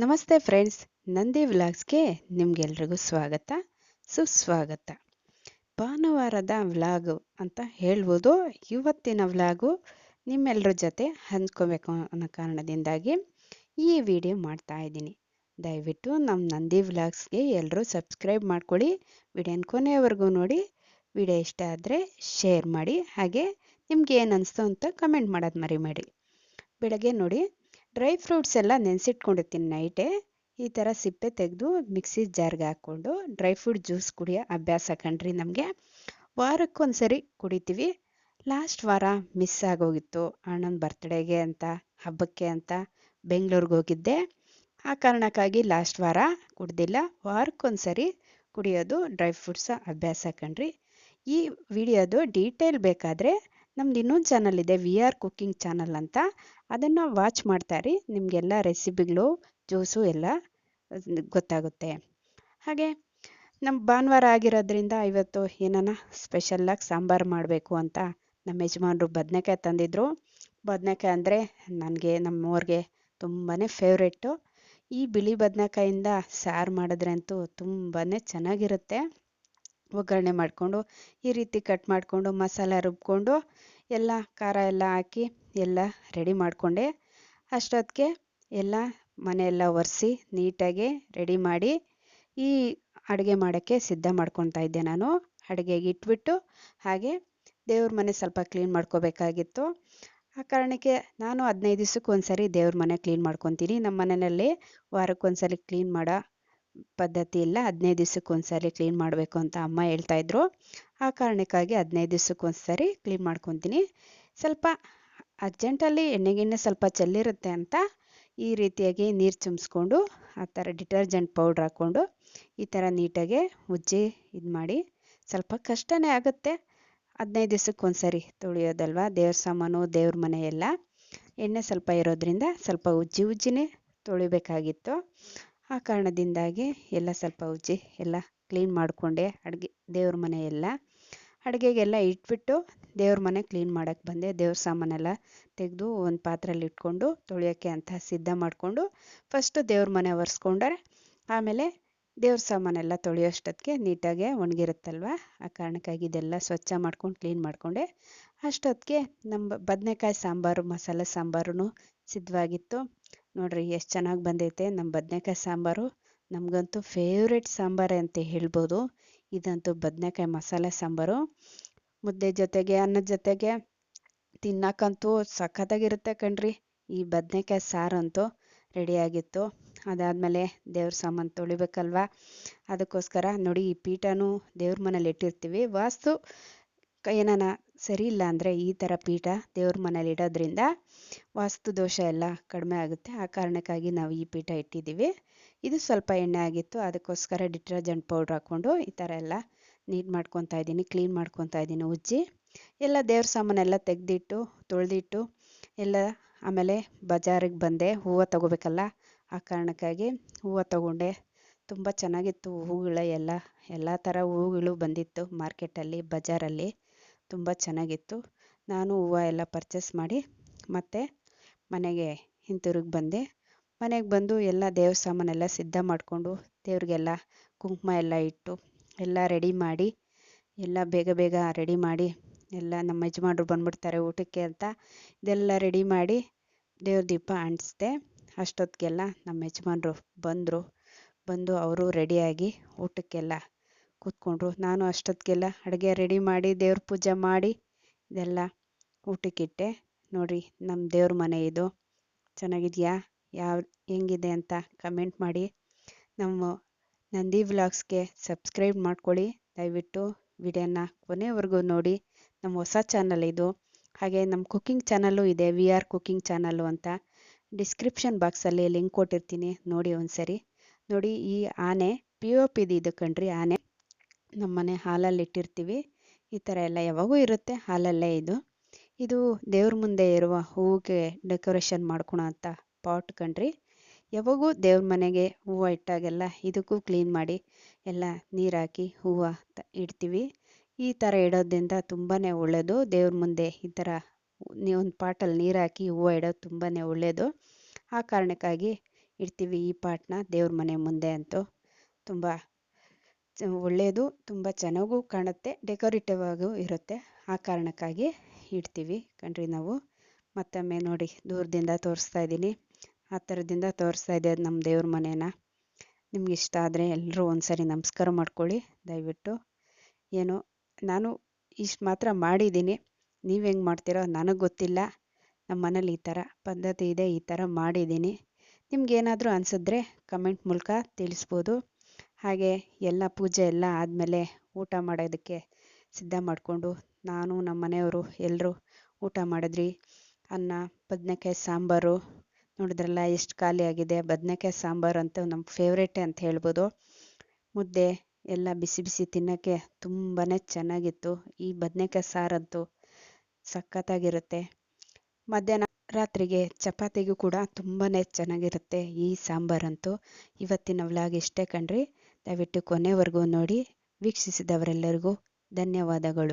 ನಮಸ್ತೆ ಫ್ರೆಂಡ್ಸ್, ನಂದಿ ವ್ಲಾಗ್ಸ್ಗೆ ನಿಮ್ಗೆಲ್ರಿಗೂ ಸ್ವಾಗತ ಸುಸ್ವಾಗತ. ಭಾನುವಾರದ ವ್ಲಾಗು ಅಂತ ಹೇಳ್ಬೋದು. ಇವತ್ತಿನ ವ್ಲಾಗು ನಿಮ್ಮೆಲ್ಲರ ಜೊತೆ ಹಂಚ್ಕೋಬೇಕು ಅನ್ನೋ ಕಾರಣದಿಂದಾಗಿ ಈ ವಿಡಿಯೋ ಮಾಡ್ತಾ ಇದ್ದೀನಿ. ದಯವಿಟ್ಟು ನಮ್ಮ ನಂದಿ ವ್ಲಾಗ್ಸ್ಗೆ ಎಲ್ಲರೂ ಸಬ್ಸ್ಕ್ರೈಬ್ ಮಾಡ್ಕೊಳ್ಳಿ. ವಿಡಿಯೋನ ಕೊನೆಯವರೆಗೂ ನೋಡಿ. ವಿಡಿಯೋ ಇಷ್ಟ ಆದರೆ ಶೇರ್ ಮಾಡಿ, ಹಾಗೆ ನಿಮ್ಗೆ ಏನು ಅನಿಸ್ತು ಅಂತ ಕಮೆಂಟ್ ಮಾಡೋದು ಮರಿಬೇಡಿ. ಬೆಳಗ್ಗೆ ನೋಡಿ, ಡ್ರೈ ಫ್ರೂಟ್ಸ್ ಎಲ್ಲ ನೆನೆಸಿಟ್ಕೊಂಡಿರ್ತೀನಿ ನೈಟೇ. ಈ ಥರ ಸಿಪ್ಪೆ ತೆಗೆದು ಮಿಕ್ಸಿ ಜಾರ್ಗೆ ಹಾಕ್ಕೊಂಡು ಡ್ರೈ ಫ್ರೂಟ್ ಜ್ಯೂಸ್ ಕುಡಿಯೋ ಅಭ್ಯಾಸ ಕಣ್ರಿ ನಮಗೆ. ವಾರಕ್ಕೊಂದ್ಸರಿ ಕುಡಿತೀವಿ. ಲಾಸ್ಟ್ ವಾರ ಮಿಸ್ ಆಗೋಗಿತ್ತು, ಅಣ್ಣನ ಬರ್ತ್ಡೇಗೆ ಅಂತ, ಹಬ್ಬಕ್ಕೆ ಅಂತ ಬೆಂಗಳೂರಿಗೆ ಹೋಗಿದ್ದೆ. ಆ ಕಾರಣಕ್ಕಾಗಿ ಲಾಸ್ಟ್ ವಾರ ಕುಡ್ದಿಲ್ಲ. ವಾರಕ್ಕೊಂದ್ಸರಿ ಕುಡಿಯೋದು ಡ್ರೈ ಫ್ರೂಟ್ಸ್ ಅಭ್ಯಾಸ ಕಣ್ರಿ. ಈ ವಿಡಿಯೋದು ಡೀಟೇಲ್ ಬೇಕಾದರೆ ನಮ್ದು ಇನ್ನೊಂದು ಚಾನಲ್ ಇದೆ, VR ಕುಕ್ಕಿಂಗ್ ಚಾನಲ್ ಅಂತ. ಅದನ್ನು ವಾಚ್ ಮಾಡ್ತಾಯಿರಿ. ನಿಮಗೆಲ್ಲ ರೆಸಿಪಿಗಳು, ಜ್ಯೂಸು ಎಲ್ಲ ಗೊತ್ತಾಗುತ್ತೆ. ಹಾಗೆ ನಮ್ಮ ಭಾನುವಾರ ಆಗಿರೋದ್ರಿಂದ ಇವತ್ತು ಏನಾನ ಸ್ಪೆಷಲ್ಲಾಗಿ ಸಾಂಬಾರು ಮಾಡಬೇಕು ಅಂತ ನಮ್ಮ ಯಜಮಾನರು ಬದನೆಕಾಯಿ ತಂದಿದ್ರು. ಬದನೆಕಾಯಿ ಅಂದರೆ ನನಗೆ, ನಮ್ಮವ್ರಿಗೆ ತುಂಬಾ ಫೇವ್ರೆಟ್ಟು. ಈ ಬಿಳಿ ಬದನೆಕಾಯಿಂದ ಸಾರು ಮಾಡಿದ್ರೆ ಅಂತೂ ತುಂಬಾ ಚೆನ್ನಾಗಿರುತ್ತೆ. ಒಗ್ಗರಣೆ ಮಾಡಿಕೊಂಡು ಈ ರೀತಿ ಕಟ್ ಮಾಡಿಕೊಂಡು ಮಸಾಲ ರುಬ್ಕೊಂಡು ಎಲ್ಲ ಖಾರ ಎಲ್ಲ ಹಾಕಿ ಎಲ್ಲ ರೆಡಿ ಮಾಡಿಕೊಂಡೆ. ಅಷ್ಟೊತ್ತಿಗೆ ಎಲ್ಲ ಮನೆಯೆಲ್ಲ ಒರೆಸಿ ನೀಟಾಗಿ ರೆಡಿ ಮಾಡಿ ಈ ಅಡುಗೆ ಮಾಡೋಕ್ಕೆ ಸಿದ್ಧ ಮಾಡ್ಕೊತಾ ಇದ್ದೆ. ನಾನು ಅಡುಗೆಗೆ ಇಟ್ಬಿಟ್ಟು ಹಾಗೆ ದೇವ್ರ ಮನೆ ಸ್ವಲ್ಪ ಕ್ಲೀನ್ ಮಾಡ್ಕೋಬೇಕಾಗಿತ್ತು. ಆ ಕಾರಣಕ್ಕೆ ನಾನು 15 ದಿವಸಕ್ಕೆ ಒಂದ್ಸರಿ ದೇವ್ರ ಮನೆ ಕ್ಲೀನ್ ಮಾಡ್ಕೊತೀನಿ. ನಮ್ಮ ಮನೆಯಲ್ಲಿ ವಾರಕ್ಕೊಂದ್ಸರಿ ಕ್ಲೀನ್ ಮಾಡೋ ಪದ್ಧತಿ ಇಲ್ಲ, 15 ದಿವಸಕ್ಕೆ ಒಂದ್ಸರಿ ಕ್ಲೀನ್ ಮಾಡಬೇಕು ಅಂತ ಅಮ್ಮ ಹೇಳ್ತಾಯಿದ್ರು. ಆ ಕಾರಣಕ್ಕಾಗಿ 15 ದಿವಸಕ್ಕೆ ಒಂದ್ಸರಿ ಕ್ಲೀನ್ ಮಾಡ್ಕೊತೀನಿ. ಸ್ವಲ್ಪ ಅರ್ಜೆಂಟಲ್ಲಿ ಎಣ್ಣೆಗಿಣ್ಣೆ ಸ್ವಲ್ಪ ಚೆಲ್ಲಿರುತ್ತೆ ಅಂತ ಈ ರೀತಿಯಾಗಿ ನೀರು ಚಿಮ್ಸ್ಕೊಂಡು ಆ ಥರ ಡಿಟರ್ಜೆಂಟ್ ಪೌಡ್ರ್ ಹಾಕ್ಕೊಂಡು ಈ ಥರ ನೀಟಾಗೆ ಉಜ್ಜಿ ಇದು ಮಾಡಿ. ಸ್ವಲ್ಪ ಕಷ್ಟನೇ ಆಗುತ್ತೆ, 15 ದಿವಸಕ್ಕೆ ಒಂದ್ಸರಿ ತೊಳೆಯೋದಲ್ವ ದೇವ್ರ ಸಾಮಾನು, ದೇವ್ರ ಮನೆ ಎಲ್ಲ. ಎಣ್ಣೆ ಸ್ವಲ್ಪ ಇರೋದ್ರಿಂದ ಸ್ವಲ್ಪ ಉಜ್ಜಿನೇ ತೊಳಿಬೇಕಾಗಿತ್ತು. ಆ ಕಾರಣದಿಂದಾಗಿ ಎಲ್ಲ ಸ್ವಲ್ಪ ಉಜ್ಜಿ ಎಲ್ಲ ಕ್ಲೀನ್ ಮಾಡಿಕೊಂಡೆ. ದೇವ್ರ ಮನೆ ಎಲ್ಲ ಅಡುಗೆಗೆಲ್ಲ ಇಟ್ಬಿಟ್ಟು ದೇವ್ರ ಮನೆ ಕ್ಲೀನ್ ಮಾಡೋಕ್ಕೆ ಬಂದೆ. ದೇವ್ರ ಸಾಮಾನೆಲ್ಲ ತೆಗೆದು ಒಂದು ಪಾತ್ರೆಯಲ್ಲಿ ಇಟ್ಕೊಂಡು ತೊಳೆಯೋಕ್ಕೆ ಅಂತ ಸಿದ್ಧ ಮಾಡಿಕೊಂಡು ಫಸ್ಟು ದೇವ್ರ ಮನೆ ಒರೆಸ್ಕೊಂಡ್ರೆ ಆಮೇಲೆ ದೇವ್ರ ಸಾಮಾನೆಲ್ಲ ತೊಳೆಯೋಷ್ಟೊತ್ತಿಗೆ ನೀಟಾಗೆ ಒಣಗಿರುತ್ತಲ್ವ. ಆ ಕಾರಣಕ್ಕಾಗಿ ಇದೆಲ್ಲ ಸ್ವಚ್ಛ ಮಾಡ್ಕೊಂಡು ಕ್ಲೀನ್ ಮಾಡಿಕೊಂಡೆ. ಅಷ್ಟೊತ್ತಿಗೆ ನಮ್ಮ ಬದನೆಕಾಯಿ ಸಾಂಬಾರು, ಮಸಾಲೆ ಸಾಂಬಾರು ಸಿದ್ಧವಾಗಿತ್ತು. ನೋಡ್ರಿ ಎಷ್ಟು ಚೆನ್ನಾಗಿ ಬಂದೈತೆ ನಮ್ಮ ಬದನೆಕಾಯಿ ಸಾಂಬಾರು. ನಮಗಂತೂ ಫೇವ್ರೆಟ್ ಸಾಂಬಾರೇ ಅಂತ ಹೇಳ್ಬೋದು. ಇದಂತೂ ಬದನೆಕಾಯಿ ಮಸಾಲೆ ಸಾಂಬಾರು ಮುದ್ದೆ ಜೊತೆಗೆ, ಅನ್ನದ ಜೊತೆಗೆ ತಿನ್ನಕ್ಕಂತೂ ಸಖತ್ತಾಗಿರುತ್ತೆ ಕಣ್ರಿ. ಈ ಬದನೆಕಾಯಿ ಸಾರಂತೂ ರೆಡಿಯಾಗಿತ್ತು. ಅದಾದಮೇಲೆ ದೇವ್ರ ಸಾಮಾನು ತೊಳಿಬೇಕಲ್ವ, ಅದಕ್ಕೋಸ್ಕರ ನೋಡಿ ಈ ಪೀಠನೂ ದೇವ್ರ ಮನೇಲಿ ಇಟ್ಟಿರ್ತೀವಿ. ವಾಸ್ತು ಏನಾನ ಸರಿ ಇಲ್ಲ ಅಂದರೆ ಈ ಥರ ಪೀಠ ದೇವ್ರ ಮನೇಲಿ ಇಡೋದ್ರಿಂದ ವಾಸ್ತು ದೋಷ ಎಲ್ಲ ಕಡಿಮೆ ಆಗುತ್ತೆ. ಆ ಕಾರಣಕ್ಕಾಗಿ ನಾವು ಈ ಪೀಠ ಇಟ್ಟಿದ್ದೀವಿ. ಇದು ಸ್ವಲ್ಪ ಎಣ್ಣೆ ಆಗಿತ್ತು, ಅದಕ್ಕೋಸ್ಕರ ಡಿಟರ್ಜೆಂಟ್ ಪೌಡ್ರ್ ಹಾಕ್ಕೊಂಡು ಈ ಥರ ಎಲ್ಲ ನೀಟ್ ಮಾಡ್ಕೊತಾ ಇದ್ದೀನಿ, ಕ್ಲೀನ್ ಮಾಡ್ಕೊತಾ ಇದ್ದೀನಿ ಉಜ್ಜಿ. ಎಲ್ಲ ದೇವ್ರ ಸಾಮಾನೆಲ್ಲ ತೆಗೆದಿಟ್ಟು ತೊಳೆದಿಟ್ಟು ಎಲ್ಲ ಆಮೇಲೆ ಬಜಾರಿಗೆ ಬಂದೆ. ಹೂವು ತೊಗೋಬೇಕಲ್ಲ, ಆ ಕಾರಣಕ್ಕಾಗಿ ಹೂವು ತೊಗೊಂಡೆ. ತುಂಬ ಚೆನ್ನಾಗಿತ್ತು ಹೂವುಗಳ ಎಲ್ಲ ಥರ ಹೂವುಗಳು ಬಂದಿತ್ತು ಮಾರ್ಕೆಟಲ್ಲಿ, ಬಜಾರಲ್ಲಿ ತುಂಬ ಚೆನ್ನಾಗಿತ್ತು. ನಾನು ಹೂವು ಎಲ್ಲ ಪರ್ಚೇಸ್ ಮಾಡಿ ಮತ್ತೆ ಮನೆಗೆ ಹಿಂತಿರುಗಿ ಬಂದೆ. ಮನೆಗೆ ಬಂದು ಎಲ್ಲ ದೇವ್ರ ಸಾಮಾನೆಲ್ಲ ಸಿದ್ಧ ಮಾಡಿಕೊಂಡು ದೇವ್ರಿಗೆಲ್ಲ ಕುಂಕುಮ ಎಲ್ಲ ಇಟ್ಟು ಎಲ್ಲ ರೆಡಿ ಮಾಡಿ, ಎಲ್ಲ ಬೇಗ ಬೇಗ ರೆಡಿ ಮಾಡಿ, ಎಲ್ಲ ನಮ್ಮ ಯಜಮಾನ್ರು ಬಂದ್ಬಿಡ್ತಾರೆ ಊಟಕ್ಕೆ ಅಂತ ಇದೆಲ್ಲ ರೆಡಿ ಮಾಡಿ ದೇವ್ರ ದೀಪ ಅಂಟಿಸ್ದೆ. ಅಷ್ಟೊತ್ತಿಗೆಲ್ಲ ನಮ್ಮ ಯಜಮಾನ್ರು ಬಂದು ಅವರು ರೆಡಿಯಾಗಿ ಊಟಕ್ಕೆಲ್ಲ ಕೂತ್ಕೊಂಡ್ರು. ನಾನು ಅಷ್ಟೊತ್ತಿಗೆಲ್ಲ ಅಡುಗೆ ರೆಡಿ ಮಾಡಿ ದೇವ್ರ ಪೂಜೆ ಮಾಡಿ ಇದೆಲ್ಲ ಊಟಕ್ಕಿಟ್ಟೆ. ನೋಡಿರಿ ನಮ್ಮ ದೇವ್ರ ಮನೆ ಇದು ಚೆನ್ನಾಗಿದೆಯಾ, ಹೆಂಗಿದೆ ಅಂತ ಕಮೆಂಟ್ ಮಾಡಿ. ನಮ್ಮ ನಂದಿ ವ್ಲಾಗ್ಸ್ಗೆ ಸಬ್ಸ್ಕ್ರೈಬ್ ಮಾಡ್ಕೊಳ್ಳಿ. ದಯವಿಟ್ಟು ವಿಡಿಯೋನ ಕೊನೆವರೆಗೂ ನೋಡಿ. ನಮ್ಮ ಹೊಸ ಚಾನಲ್ ಇದು. ಹಾಗೆ ನಮ್ಮ ಕುಕ್ಕಿಂಗ್ ಚಾನಲ್ಲು ಇದೆ, VR ಕುಕ್ಕಿಂಗ್ ಚಾನಲ್ಲು ಅಂತ. ಡಿಸ್ಕ್ರಿಪ್ಷನ್ ಬಾಕ್ಸಲ್ಲಿ ಲಿಂಕ್ ಕೊಟ್ಟಿರ್ತೀನಿ, ನೋಡಿ ಒಂದ್ಸರಿ. ನೋಡಿ ಈ ಆನೆ POP ಇದು ಕಣ್ರಿ. ಆನೆ ನಮ್ಮನೆ ಹಾಲಲ್ಲಿ ಇಟ್ಟಿರ್ತೀವಿ. ಈ ಥರ ಎಲ್ಲ ಯಾವಾಗೂ ಇರುತ್ತೆ ಹಾಲಲ್ಲೇ. ಇದು ದೇವ್ರ ಮುಂದೆ ಇರುವ ಹೂವಿಗೆ ಡೆಕೋರೇಷನ್ ಮಾಡ್ಕೊಳೋ ಅಂಥ ಪಾಟ್ ಕಣ್ರಿ. ಯಾವಾಗೂ ದೇವ್ರ ಮನೆಗೆ ಹೂವು ಇಟ್ಟಾಗೆಲ್ಲ ಇದಕ್ಕೂ ಕ್ಲೀನ್ ಮಾಡಿ ಎಲ್ಲ ನೀರು ಹಾಕಿ ಹೂವು ಇಡ್ತೀವಿ. ಈ ಥರ ಇಡೋದ್ರಿಂದ ತುಂಬಾ ಒಳ್ಳೆಯದು. ದೇವ್ರ ಮುಂದೆ ಈ ಥರ ಒಂದು ಪಾಟಲ್ಲಿ ನೀರು ಹಾಕಿ ಹೂವು ಇಡೋದು ತುಂಬಾ ಒಳ್ಳೆಯದು. ಆ ಕಾರಣಕ್ಕಾಗಿ ಇಡ್ತೀವಿ ಈ ಪಾಟ್ನ ದೇವ್ರ ಮನೆ ಮುಂದೆ ಅಂತೂ. ತುಂಬ ಒಳ್ಳೆಯದು, ತುಂಬ ಚೆನ್ನಾಗೂ ಕಾಣುತ್ತೆ, ಡೆಕೋರೇಟಿವ್ ಆಗೂ ಇರುತ್ತೆ. ಆ ಕಾರಣಕ್ಕಾಗಿ ಇಡ್ತೀವಿ ಕಣ್ರಿ ನಾವು. ಮತ್ತೊಮ್ಮೆ ನೋಡಿ ದೂರದಿಂದ ತೋರಿಸ್ತಾ ಇದ್ದೀನಿ, ಆ ಥರದಿಂದ ತೋರಿಸ್ತಾ ಇದೆ ನಮ್ಮ ದೇವ್ರ ಮನೇನ. ನಿಮ್ಗೆ ಇಷ್ಟ ಆದರೆ ಎಲ್ಲರೂ ಒಂದ್ಸರಿ ನಮಸ್ಕಾರ ಮಾಡ್ಕೊಳ್ಳಿ ದಯವಿಟ್ಟು. ಏನೋ ನಾನು ಇಷ್ಟು ಮಾತ್ರ ಮಾಡಿದ್ದೀನಿ, ನೀವು ಹೆಂಗೆ ಮಾಡ್ತೀರೋ ನನಗೆ ಗೊತ್ತಿಲ್ಲ. ನಮ್ಮ ಮನೇಲಿ ಈ ಥರ ಪದ್ಧತಿ ಇದೆ, ಈ ಥರ ಮಾಡಿದ್ದೀನಿ. ನಿಮ್ಗೇನಾದರೂ ಅನಿಸಿದ್ರೆ ಕಮೆಂಟ್ ಮೂಲಕ ತಿಳಿಸ್ಬೋದು. ಹಾಗೆ ಎಲ್ಲ ಪೂಜೆ ಎಲ್ಲ ಆದಮೇಲೆ ಊಟ ಮಾಡೋದಕ್ಕೆ ಸಿದ್ಧ ಮಾಡಿಕೊಂಡು ನಾನು ನಮ್ಮ ಮನೆಯವರು ಎಲ್ಲರೂ ಊಟ ಮಾಡಿದ್ರಿ. ಅನ್ನ, ಬದನೆಕಾಯಿ ಸಾಂಬಾರು, ನೋಡಿದ್ರಲ್ಲ ಎಷ್ಟು ಖಾಲಿ ಆಗಿದೆ. ಬದನೆಕಾಯಿ ಸಾಂಬಾರು ಅಂತೂ ನಮ್ಮ ಫೇವ್ರೇಟೇ ಅಂತ ಹೇಳ್ಬೋದು. ಮುದ್ದೆ ಎಲ್ಲ ಬಿಸಿ ಬಿಸಿ ತಿನ್ನೋಕ್ಕೆ ತುಂಬಾ ಚೆನ್ನಾಗಿತ್ತು. ಈ ಬದನೆಕಾಯಿ ಸಾರಂತೂ ಸಖತ್ತಾಗಿರುತ್ತೆ. ಮಧ್ಯಾಹ್ನ ರಾತ್ರಿಗೆ ಚಪಾತಿಗೂ ಕೂಡ ತುಂಬಾ ಚೆನ್ನಾಗಿರುತ್ತೆ ಈ ಸಾಂಬಾರಂತೂ. ಇವತ್ತಿನ ವ್ಲಾಗ್ ಇಷ್ಟೇ ಕಣ್ರಿ. ದಯವಿಟ್ಟು ಕೊನೆವರೆಗೂ ನೋಡಿ. ವೀಕ್ಷಿಸಿದವರೆಲ್ಲರಿಗೂ ಧನ್ಯವಾದಗಳು.